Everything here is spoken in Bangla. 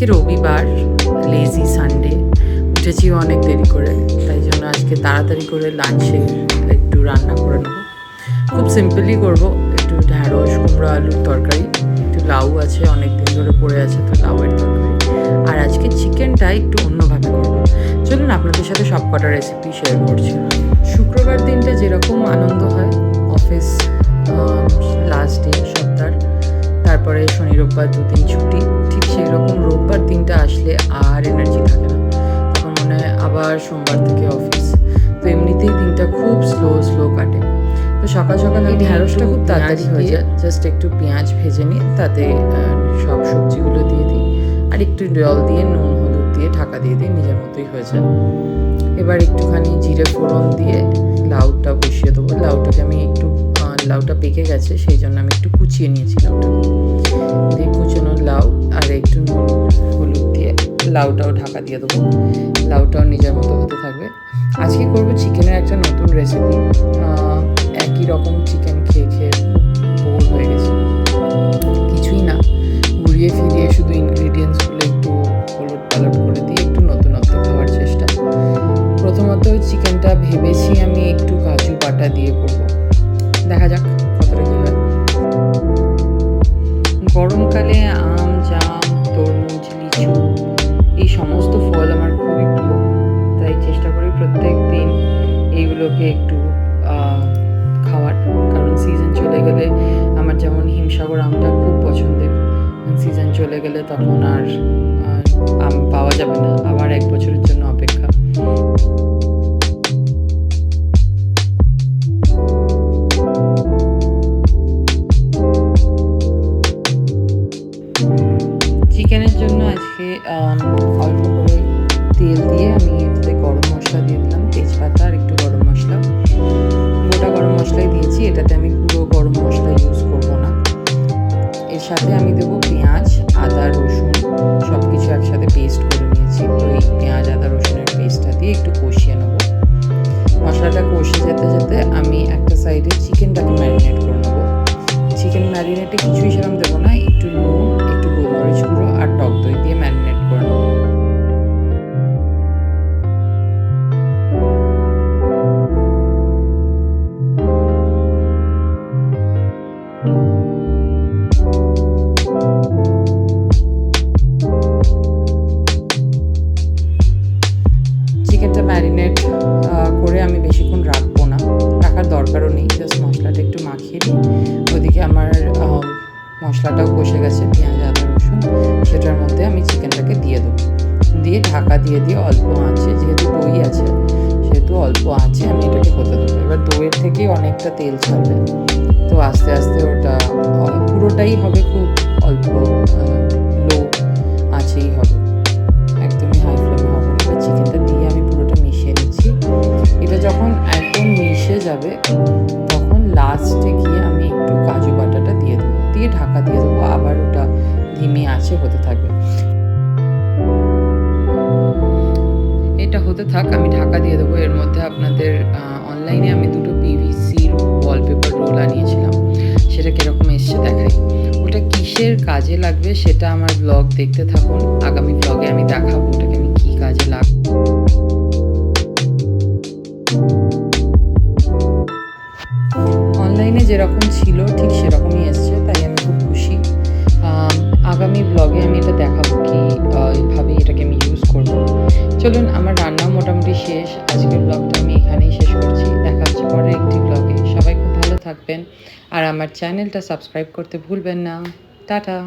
আজকে রবিবার, লেজি সানডে, উঠেছিও অনেক দেরি করে, তাই জন্য আজকে তাড়াতাড়ি করে লাঞ্চে একটু রান্না করে নেবো। খুব সিম্পলই করবো, একটু ঢ্যাঁড়স কুমড়ো আলুর তরকারি, একটু লাউ আছে অনেক দিন ধরে পড়ে আছে, তো লাউয়ের তরকারি। আর আজকে চিকেনটা একটু অন্যভাবে করবো। চলুন আপনাদের সাথে সব কটা রেসিপি শেয়ার করছি। শুক্রবার দিনটা যেরকম আনন্দ হয়, অফিস লাস্ট ডে সপ্তাহ, তারপরে শনি রোববার দুদিন ছুটি, ঠিক সেই রকম রোববার দিনটা আসলে আর এনার্জি থাকে না, তখন মনে হয় আবার সোমবার থেকে অফিস। তো এমনিতেই দিনটা খুব স্লো কাটে। তো সকাল সকাল আমি ঢ্যাঁড়সটা খুব তাড়াতাড়ি হয়ে যায়, জাস্ট একটু পেঁয়াজ ভেজে নিই, তাতে সব সবজিগুলো দিয়ে দিই, আর একটু জল দিয়ে নুন হলুদ দিয়ে ঢাকা দিয়ে দিই, নিজের মতোই হয়ে যায়। এবার একটুখানি জিরে ফোড়ন দিয়ে লাউটা বসিয়ে দেবো। লাউটা পেকে গেছে, সেই জন্য আমি একটু কুচিয়ে নিয়েছি লাউটাকে, দিয়ে কুচনো লাউ আর একটু নুন হলুদ দিয়ে লাউটাও ঢাকা দিয়ে দেবো। লাউটাও নিজের মতো হতে থাকবে। আজকে করবো চিকেনের একটা নতুন রেসিপি। একই রকম চিকেন খেয়ে খেয়ে বোর হয়ে গেছি। কিছুই না, ঘুরিয়ে ফিরিয়ে শুধু ইনগ্রিডিয়েন্টসগুলো একটু হলুদ পালট করে দিয়ে একটু নতুনত্ব খাওয়ার চেষ্টা। প্রথমত চিকেনটা ভেবেছি আমি একটু কাজু বাটা দিয়ে করবো, দেখা যাক কতটা কী হয়। গরমকালে আম, জাম, তরমুজ, লিচু এই সমস্ত ফল আমার খুবই প্রিয়, তাই চেষ্টা করি প্রত্যেক দিন এইগুলোকে একটু খাওয়ার। কারণ সিজন চলে গেলে, আমার যেমন হিমসাগর আমটা খুব পছন্দের, সিজন চলে গেলে তখন আর আম পাওয়া যাবে না, আবার 1 বছরের জন্য অপেক্ষা। চিকেনের জন্য আজকে অল্প করে তেল দিয়ে আমি এটাতে গরম মশলা দিয়ে দিলাম, তেজপাতা আর একটু গরম মশলা, গোটা গরম মশলাই দিয়েছি, এটাতে আমি গুঁড়ো গরম মশলা ইউজ করবো না। এর সাথে আমি দেবো পেঁয়াজ, আদা, রসুন, সব কিছু একসাথে পেস্ট করে নিয়েছি। তো এই পেঁয়াজ আদা রসুনের পেস্টটা দিয়ে একটু কষিয়ে নেবো। মশলাটা কষে যেতে যেতে আমি একটা সাইডে চিকেনটাকে ম্যারিনেট করে নেবো। চিকেন ম্যারিনেটে কিছুই সেরকম দেবো না, একটু নুন, একটু গোলমরিচ গুঁড়ো আর টক দই দিয়ে ম্যারিনেট করে নেবো। চিকেনটা ম্যারিনেট করে আমি বেশিক্ষণ রাখবো না, রাখার দরকারও নেই, জাস্ট মশলাটা একটু মাখিয়ে দিই। ওইদিকে আমার মশলাটাও কষে গেছে, পেঁয়াজ আদা রসুন, সেটার মধ্যে আমি চিকেনটাকে দিয়ে দেবো, দিয়ে ঢাকা দিয়ে অল্প আঁচে, যেহেতু দই আছে সেহেতু অল্প আঁচে আমি এটাকে হতে দেবো। এবার দইয়ের থেকেই অনেকটা তেল ছাড়বে, তো আস্তে আস্তে ওটা পুরোটাই হবে খুব অল্প লো আঁচেই হবে, একদমই হাই ফ্লেমে হবে না। এবার চিকেনটা দিয়ে আমি পুরোটা মিশিয়ে নিচ্ছি। এটা যখন একদম মিশে যাবে তখন লাস্টে গিয়ে আমি একটু কাজু বাটাটা দিয়ে দেবো, দিয়ে ঢাকা দিয়ে দেবো, আবার ওটা ধিমি আঁচে হতে থাকবে। এটা হতে থাক, আমি ঢাকা দিয়ে দেবো। এর মধ্যে আপনাদের অনলাইনে আমি দুটো পিভিসির ওয়ালপেপার রোল আনিয়েছিলাম, সেটা কীরকম এসছে দেখাই। ওটা কিসের কাজে লাগবে সেটা আমার ব্লগ দেখতে থাকুন, আগামী ব্লগে আমি দেখাবো ওটাকে আমি কী কাজে লাগবে। অনলাইনে যেরকম ছিল ঠিক সেরকমই এসছে, তাই আমি খুব খুশি। আগামী ব্লগে আমি এটা দেখাবো কি এইভাবে এটাকে আমি ইউজ করবো। চলুন, আমার রান্না মোটামুটি শেষ, আজকের ব্লগটা আমি এখানেই শেষ করছি। দেখা হচ্ছে পরের একটি ব্লগে। সবাই খুব ভালো থাকবেন আর আমার চ্যানেলটা সাবস্ক্রাইব করতে ভুলবেন না। টাটা।